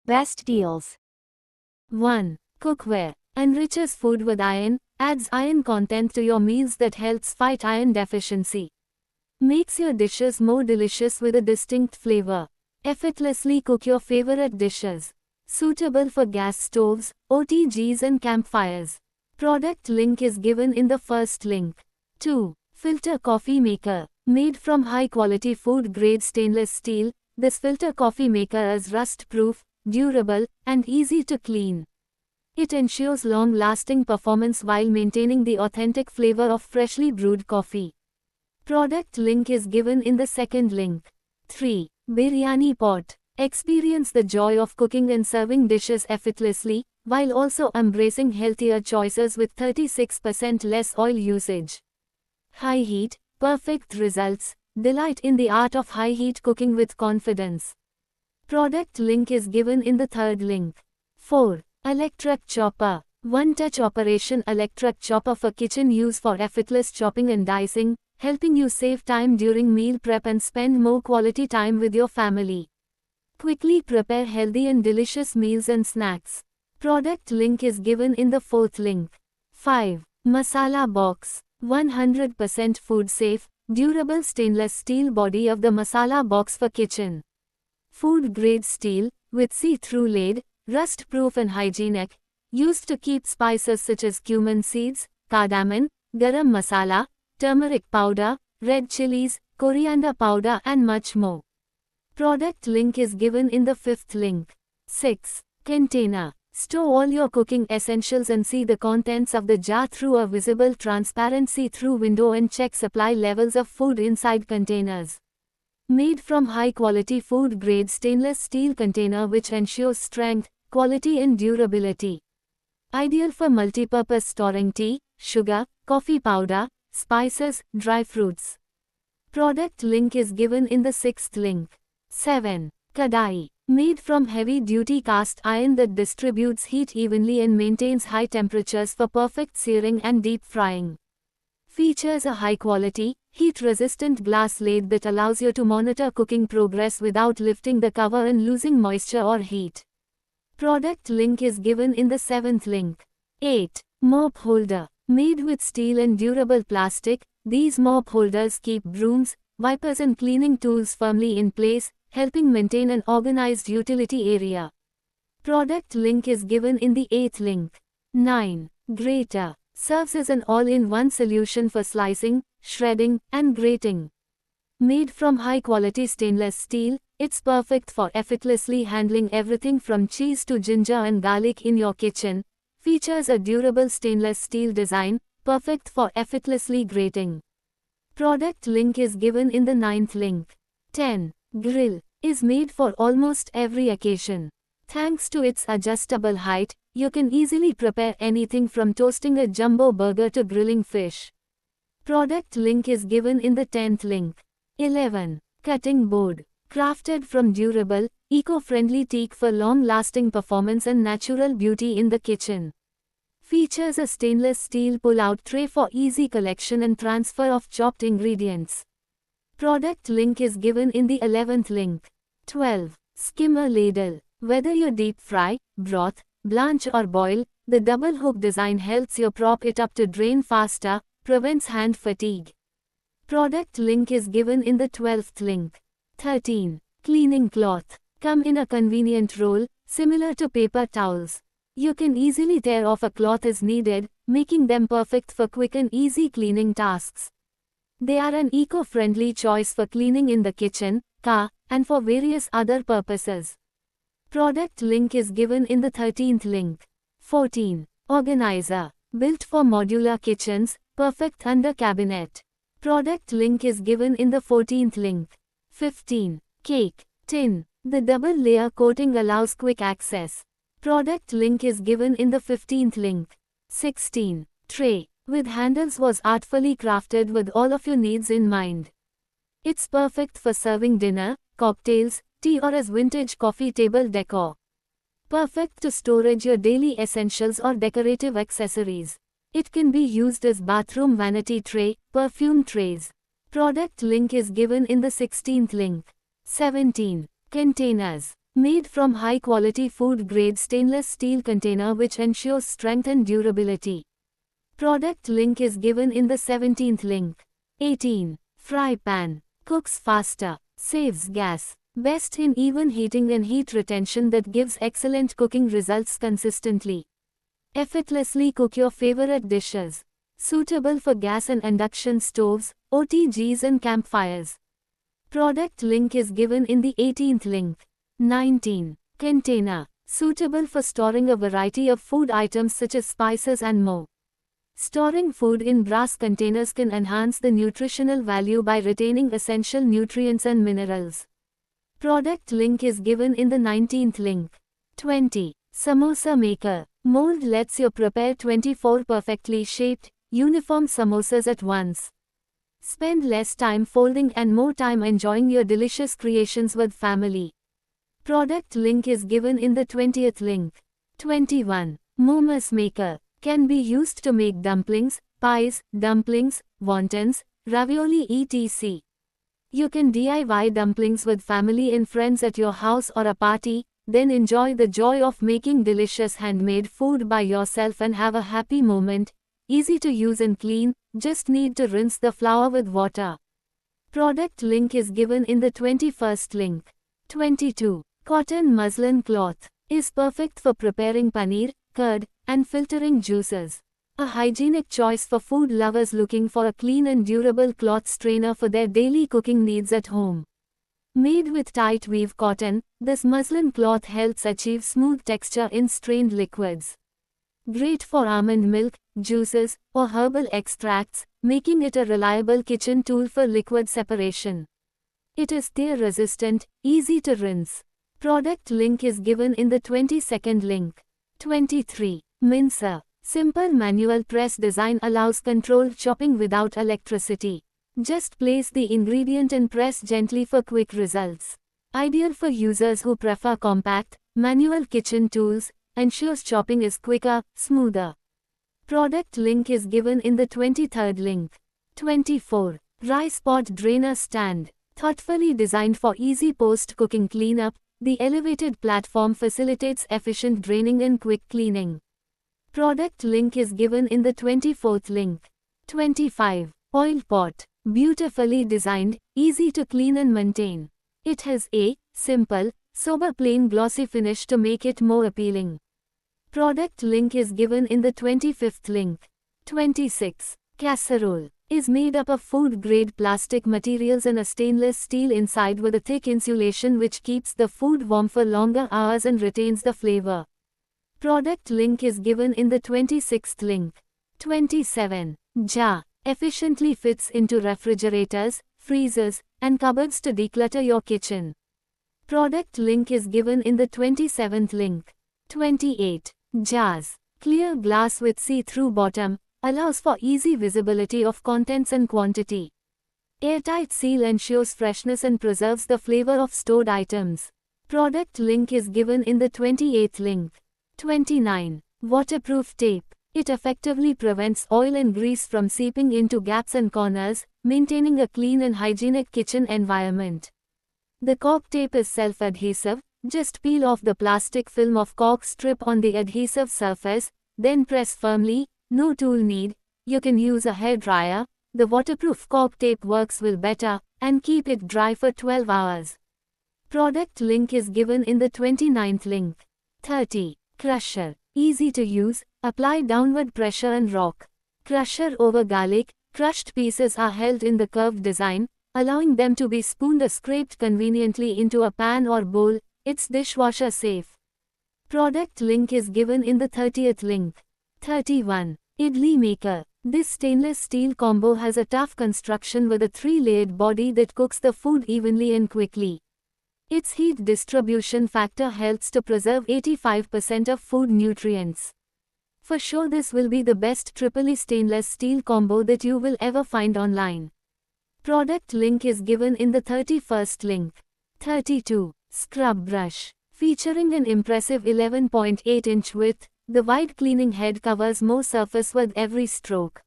Best deals. 1. Cookware. Enriches food with iron, adds iron content to your meals that helps fight iron deficiency. Makes your dishes more delicious with a distinct flavor. Effortlessly cook your favorite dishes. Suitable for gas stoves, OTGs and campfires. Product link is given in the first link. 2. Filter coffee maker. Made from high-quality food-grade stainless steel, this filter coffee maker is rust-proof, durable, and easy to clean. It ensures long-lasting performance while maintaining the authentic flavor of freshly brewed coffee. Product link is given in the second link. 3. Biryani pot. Experience the joy of cooking and serving dishes effortlessly, while also embracing healthier choices with 36% less oil usage. High heat, perfect results. Delight in the art of high heat cooking with confidence. Product link is given in the third link. 4. Electric chopper. One-touch operation electric chopper for kitchen use for effortless chopping and dicing, helping you save time during meal prep and spend more quality time with your family. Quickly prepare healthy and delicious meals and snacks. Product link is given in the fourth link. 5. Masala box. 100% food safe, durable stainless steel body of the masala box for kitchen. Food grade steel, with see-through lid, rust-proof and hygienic, used to keep spices such as cumin seeds, cardamom, garam masala, turmeric powder, red chilies, coriander powder and much more. Product link is given in the fifth link. 6. Container. Store all your cooking essentials and see the contents of the jar through a visible transparent see-through window and check supply levels of food inside containers. Made from high-quality food-grade stainless steel container which ensures strength, quality and durability. Ideal for multi-purpose storing tea, sugar, coffee powder, spices, dry fruits. Product link is given in the sixth link. 7. Kadai. Made from heavy-duty cast iron that distributes heat evenly and maintains high temperatures for perfect searing and deep frying. Features a high-quality, heat-resistant glass lid that allows you to monitor cooking progress without lifting the cover and losing moisture or heat. Product link is given in the seventh link. 8. Mop holder. Made with steel and durable plastic, these mop holders keep brooms, wipers and cleaning tools firmly in place, helping maintain an organized utility area. Product link is given in the eighth link. 9. Grater. Serves as an all-in-one solution for slicing, shredding, and grating. Made from high-quality stainless steel, it's perfect for effortlessly handling everything from cheese to ginger and garlic in your kitchen. Features a durable stainless steel design, perfect for effortlessly grating. Product link is given in the ninth link. 10. Grill. Is made for almost every occasion. Thanks to its adjustable height, you can easily prepare anything from toasting a jumbo burger to grilling fish. Product link is given in the 10th link. 11. Cutting board. Crafted from durable, eco-friendly teak for long-lasting performance and natural beauty in the kitchen. Features a stainless steel pull-out tray for easy collection and transfer of chopped ingredients. Product link is given in the 11th link. 12. Skimmer ladle. Whether you deep fry, broth, blanch or boil, the double hook design helps you prop it up to drain faster, prevents hand fatigue. Product link is given in the 12th link. 13. Cleaning cloth. Come in a convenient roll, similar to paper towels. You can easily tear off a cloth as needed, making them perfect for quick and easy cleaning tasks. They are an eco-friendly choice for cleaning in the kitchen, car, and for various other purposes. Product link is given in the 13th link. 14. Organizer. Built for modular kitchens, perfect under cabinet. Product link is given in the 14th link. 15. Cake tin. The double layer coating allows quick access. Product link is given in the 15th link. 16. Tray with handles was artfully crafted with all of your needs in mind. It's perfect for serving dinner, cocktails, tea or as vintage coffee table decor. Perfect to storage your daily essentials or decorative accessories. It can be used as bathroom vanity tray, perfume trays. Product link is given in the 16th link. 17. Containers. Made from high-quality food-grade stainless steel container which ensures strength and durability. Product link is given in the 17th link. 18. Fry pan. Cooks faster. Saves gas. Best in even heating and heat retention that gives excellent cooking results consistently. Effortlessly cook your favorite dishes. Suitable for gas and induction stoves, OTGs and campfires. Product link is given in the 18th link. 19. Container. Suitable for storing a variety of food items such as spices and more. Storing food in brass containers can enhance the nutritional value by retaining essential nutrients and minerals. Product link is given in the 19th link. 20. Samosa maker. Mold lets you prepare 24 perfectly shaped, uniform samosas at once. Spend less time folding and more time enjoying your delicious creations with family. Product link is given in the 20th link. 21. Momas maker. Can be used to make dumplings, pies, dumplings, wontons, ravioli etc. You can DIY dumplings with family and friends at your house or a party, then enjoy the joy of making delicious handmade food by yourself and have a happy moment. Easy to use and clean, just need to rinse the flour with water. Product link is given in the 21st link. 22. Cotton muslin cloth. Is perfect for preparing paneer, curd, and filtering juices. A hygienic choice for food lovers looking for a clean and durable cloth strainer for their daily cooking needs at home. Made with tight weave cotton, this muslin cloth helps achieve smooth texture in strained liquids. Great for almond milk, juices, or herbal extracts, making it a reliable kitchen tool for liquid separation. It is tear-resistant, easy to rinse. Product link is given in the 22nd link. 23. Mincer. Simple manual press design allows controlled chopping without electricity. Just place the ingredient and press gently for quick results. Ideal for users who prefer compact, manual kitchen tools, ensures chopping is quicker, smoother. Product link is given in the 23rd link. 24. Rice pot drainer stand. Thoughtfully designed for easy post-cooking cleanup, the elevated platform facilitates efficient draining and quick cleaning. Product link is given in the 24th link. 25. Oil pot. Beautifully designed, easy to clean and maintain. It has a simple, sober plain glossy finish to make it more appealing. Product link is given in the 25th link. 26. Casserole. Is made up of food-grade plastic materials and a stainless steel inside with a thick insulation which keeps the food warm for longer hours and retains the flavor. Product link is given in the 26th link. 27. Jar. Efficiently fits into refrigerators, freezers, and cupboards to declutter your kitchen. Product link is given in the 27th link. 28. Jars. Clear glass with see-through bottom, allows for easy visibility of contents and quantity. Airtight seal ensures freshness and preserves the flavor of stored items. Product link is given in the 28th link. 29. Waterproof tape. It effectively prevents oil and grease from seeping into gaps and corners, maintaining a clean and hygienic kitchen environment. The cork tape is self-adhesive. Just peel off the plastic film of cork strip on the adhesive surface, then press firmly. No tool need. You can use a hairdryer. The waterproof cork tape works well better, and keep it dry for 12 hours. Product link is given in the 29th link. 30. Crusher. Easy to use, apply downward pressure and rock. Crusher over garlic. Crushed pieces are held in the curved design, allowing them to be spooned or scraped conveniently into a pan or bowl. It's dishwasher safe. Product link is given in the 30th link. 31. Idli maker. This stainless steel combo has a tough construction with a 3-layered body that cooks the food evenly and quickly. Its heat distribution factor helps to preserve 85% of food nutrients. For sure this will be the best Tripoli stainless steel combo that you will ever find online. Product link is given in the 31st link. 32. Scrub brush. Featuring an impressive 11.8-inch width, the wide cleaning head covers more surface with every stroke.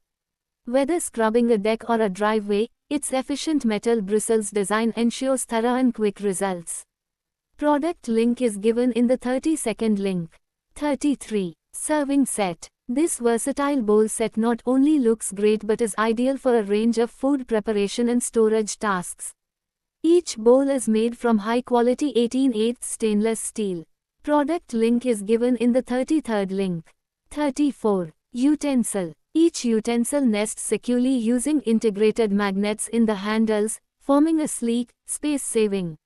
Whether scrubbing a deck or a driveway, its efficient metal bristles design ensures thorough and quick results. Product link is given in the 30-second link. 33. Serving set. This versatile bowl set not only looks great but is ideal for a range of food preparation and storage tasks. Each bowl is made from high-quality 18/8 stainless steel. Product link is given in the 33rd link. 34. Utensil. Each utensil nests securely using integrated magnets in the handles, forming a sleek, space-saving.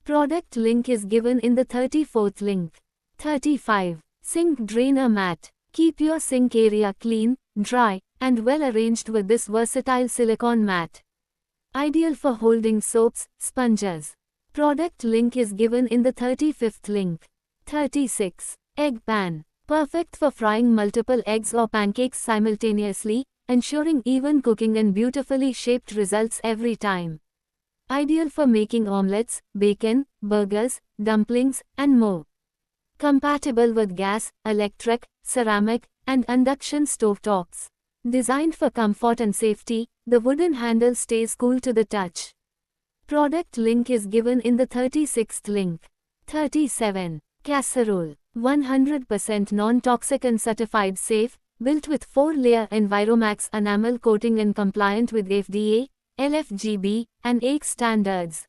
Product link is given in the 34th link. 35. Sink drainer mat. Keep your sink area clean, dry, and well arranged with this versatile silicone mat. Ideal for holding soaps, sponges. Product link is given in the 35th link. 36. Egg pan. Perfect for frying multiple eggs or pancakes simultaneously, ensuring even cooking and beautifully shaped results every time. Ideal for making omelets, bacon, burgers, dumplings, and more. Compatible with gas, electric, ceramic, and induction stovetops. Designed for comfort and safety, the wooden handle stays cool to the touch. Product link is given in the 36th link. 37. Casserole. 100% non-toxic and certified safe, built with 4-layer Enviromax enamel coating and compliant with FDA, LFGB, and AIC standards.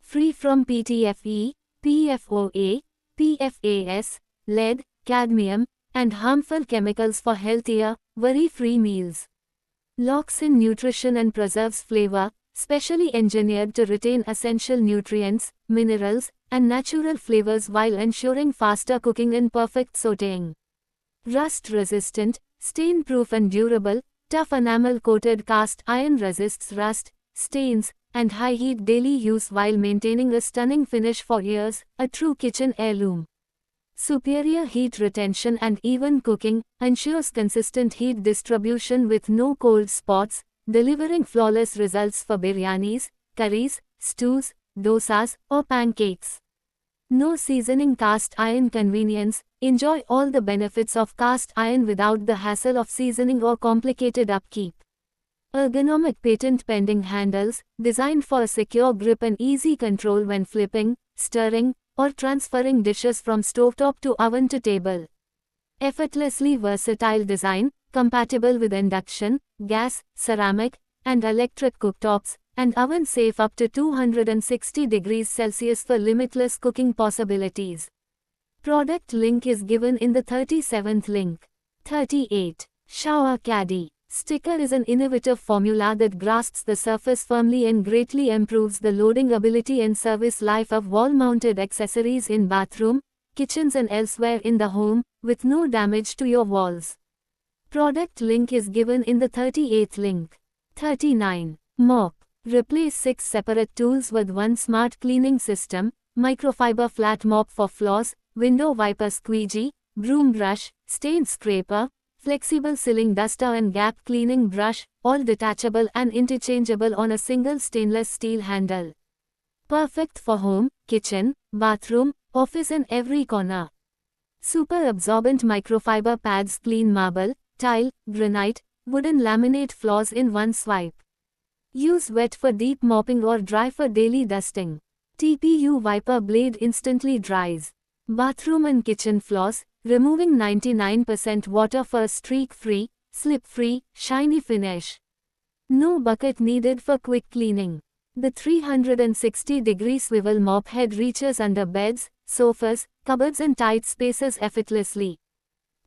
Free from PTFE, PFOA, PFAS, lead, cadmium, and harmful chemicals for healthier, worry-free meals. Locks in nutrition and preserves flavor, specially engineered to retain essential nutrients, minerals, and natural flavors while ensuring faster cooking and perfect sautéing. Rust-resistant, stain-proof and durable, tough enamel-coated cast iron resists rust, stains, and high heat daily use while maintaining a stunning finish for years, a true kitchen heirloom. Superior heat retention and even cooking ensures consistent heat distribution with no cold spots, delivering flawless results for biryanis, curries, stews, dosas, or pancakes. No seasoning cast iron convenience. Enjoy all the benefits of cast iron without the hassle of seasoning or complicated upkeep. Ergonomic patent-pending handles, designed for a secure grip and easy control when flipping, stirring, or transferring dishes from stovetop to oven to table. Effortlessly versatile design, compatible with induction, gas, ceramic, and electric cooktops, and oven safe up to 260 degrees Celsius for limitless cooking possibilities. Product link is given in the 37th link. 38. Shower caddy. Sticker is an innovative formula that grasps the surface firmly and greatly improves the loading ability and service life of wall-mounted accessories in bathroom, kitchens and elsewhere in the home, with no damage to your walls. Product link is given in the 38th link. 39. Mop. Replace 6 separate tools with one smart cleaning system, microfiber flat mop for floors, window wiper squeegee, broom brush, stain scraper, flexible sealing duster and gap cleaning brush, all detachable and interchangeable on a single stainless steel handle. Perfect for home, kitchen, bathroom, office and every corner. Super absorbent microfiber pads clean marble, tile, granite, wooden laminate floors in one swipe. Use wet for deep mopping or dry for daily dusting. TPU wiper blade instantly dries bathroom and kitchen floors, removing 99% water for a streak-free, slip-free, shiny finish. No bucket needed for quick cleaning. The 360-degree swivel mop head reaches under beds, sofas, cupboards and tight spaces effortlessly.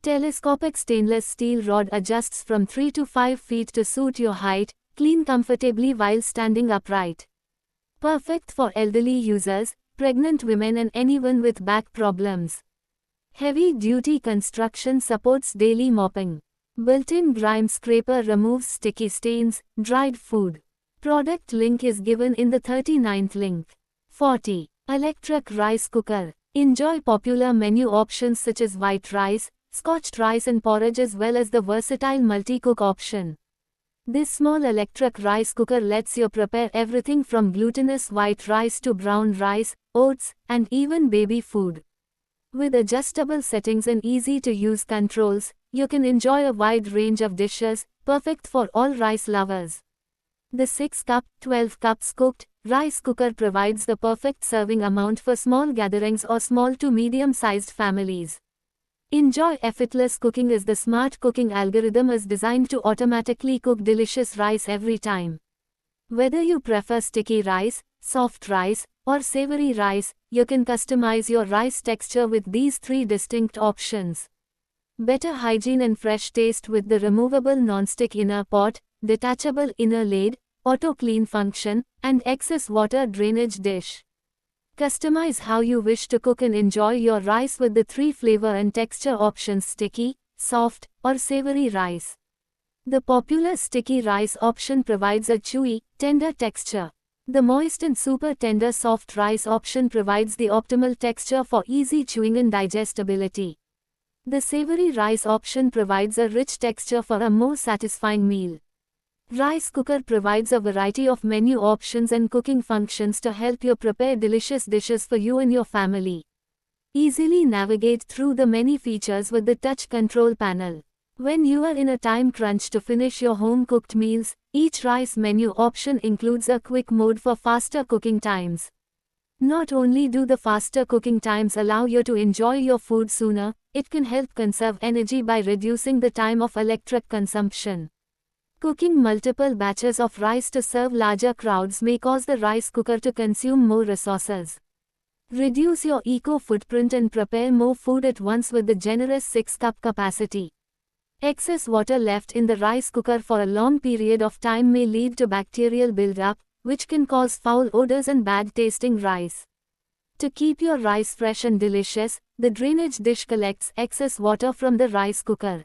Telescopic stainless steel rod adjusts from 3 to 5 feet to suit your height, clean comfortably while standing upright. Perfect for elderly users, pregnant women and anyone with back problems. Heavy-duty construction supports daily mopping. Built-in grime scraper removes sticky stains, dried food. Product link is given in the 39th link. 40. Electric rice cooker. Enjoy popular menu options such as white rice, scotched rice and porridge as well as the versatile multi-cook option. This small electric rice cooker lets you prepare everything from glutinous white rice to brown rice, oats, and even baby food. With adjustable settings and easy-to-use controls, you can enjoy a wide range of dishes, perfect for all rice lovers. The 6 cup, 12 cups cooked, rice cooker provides the perfect serving amount for small gatherings or small to medium-sized families. Enjoy effortless cooking as the smart cooking algorithm is designed to automatically cook delicious rice every time. Whether you prefer sticky rice, soft rice, or savory rice, you can customize your rice texture with these 3 distinct options. Better hygiene and fresh taste with the removable non-stick inner pot, detachable inner lid, auto-clean function, and excess water drainage dish. Customize how you wish to cook and enjoy your rice with the 3 flavor and texture options: sticky, soft, or savory rice. The popular sticky rice option provides a chewy, tender texture. The moist and super tender soft rice option provides the optimal texture for easy chewing and digestibility. The savory rice option provides a rich texture for a more satisfying meal. Rice cooker provides a variety of menu options and cooking functions to help you prepare delicious dishes for you and your family. Easily navigate through the many features with the touch control panel. When you are in a time crunch to finish your home-cooked meals, each rice menu option includes a quick mode for faster cooking times. Not only do the faster cooking times allow you to enjoy your food sooner, it can help conserve energy by reducing the time of electric consumption. Cooking multiple batches of rice to serve larger crowds may cause the rice cooker to consume more resources. Reduce your eco-footprint and prepare more food at once with the generous 6-cup capacity. Excess water left in the rice cooker for a long period of time may lead to bacterial buildup, which can cause foul odors and bad-tasting rice. To keep your rice fresh and delicious, the drainage dish collects excess water from the rice cooker.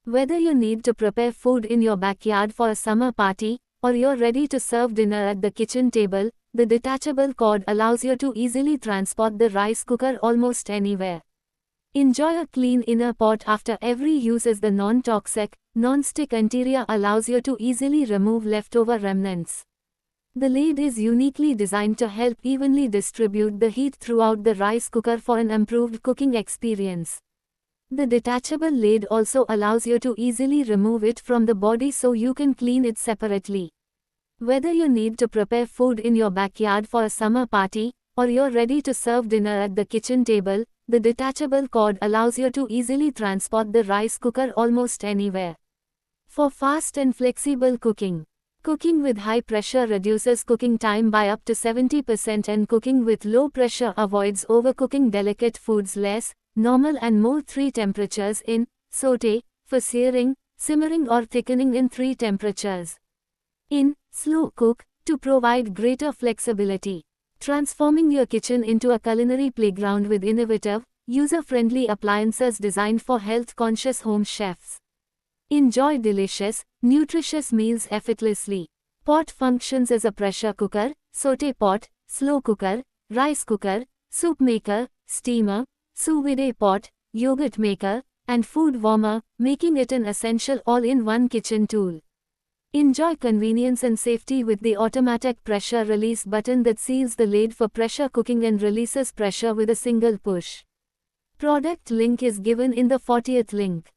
Whether you need to prepare food in your backyard for a summer party, or you're ready to serve dinner at the kitchen table, the detachable cord allows you to easily transport the rice cooker almost anywhere. Enjoy a clean inner pot after every use as the non-toxic, non-stick interior allows you to easily remove leftover remnants. The lid is uniquely designed to help evenly distribute the heat throughout the rice cooker for an improved cooking experience. The detachable lid also allows you to easily remove it from the body so you can clean it separately. Whether you need to prepare food in your backyard for a summer party, or you're ready to serve dinner at the kitchen table, the detachable cord allows you to easily transport the rice cooker almost anywhere. For fast and flexible cooking. Cooking with high pressure reduces cooking time by up to 70% and cooking with low pressure avoids overcooking delicate foods. Less, normal and more 3 temperatures in, sauté, for searing, simmering or thickening in 3 temperatures. In, slow cook, to provide greater flexibility. Transforming your kitchen into a culinary playground with innovative, user-friendly appliances designed for health-conscious home chefs. Enjoy delicious, nutritious meals effortlessly. Pot functions as a pressure cooker, sauté pot, slow cooker, rice cooker, soup maker, steamer, sous vide pot, yogurt maker, and food warmer, making it an essential all-in-one kitchen tool. Enjoy convenience and safety with the automatic pressure release button that seals the lid for pressure cooking and releases pressure with a single push. Product link is given in the 40th link.